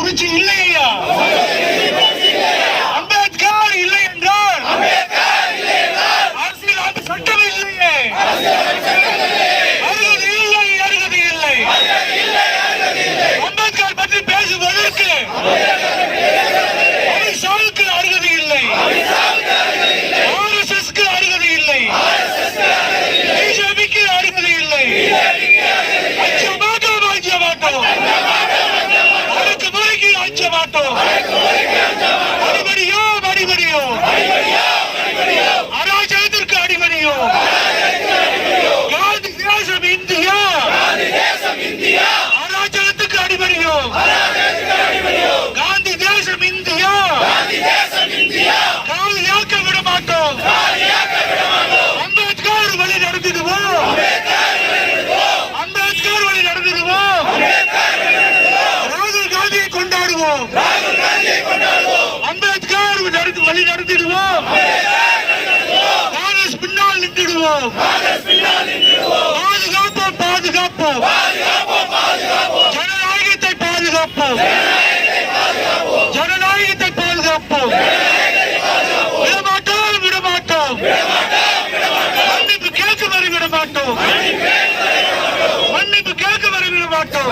புரட்சி இல்லையா? அம்பேத்கர் இல்லை என்றால் அரசியல் சட்டம் இல்லையே. அருகதை இல்லை, அருகதை இல்லை. அம்பேத்கர் பற்றி பேசுவதற்கு அமித்ஷாவுக்கு அருகதை இல்லை, RSSக்கு அருகதை இல்லை, பிஜேபிக்கு அருகதை இல்லை. அஞ்ச மாட்டோம், அஞ்ச மாட்டோம், அடக்குமுறைக்கு அஞ்ச மாட்டோம். அடிபடியோ அடிபடியோ, அராஜகத்திற்கு அடிபடியோ. காந்தி தேசம் இந்தியா, அராஜகத்துக்கு அடிபடியோ. காந்தி தேசம் இந்தியா, காலியாக்க விட மாட்டோம். அம்பேத்கர் வழி நடத்திடுவோம், அம்பேத்கர் வழி நடத்திடுவோம். ராகுல் காந்தியை கொண்டாடுவோம், அம்பேத்கர் வழி நடத்திடுவோம். காங்கிரஸ் பின்னால் நின்றுடுவோம். பாதுகாப்போம், பாதுகாப்போம், ஜனநாயகத்தை பாதுகாப்போம், ஜனநாயகத்தை பாதுகாப்போம். விடமாட்டோம், விடமாட்டோம், மன்னிப்பு கேட்க வரை விடமாட்டோம், மன்னிப்பு கேட்க வரை விடமாட்டோம்.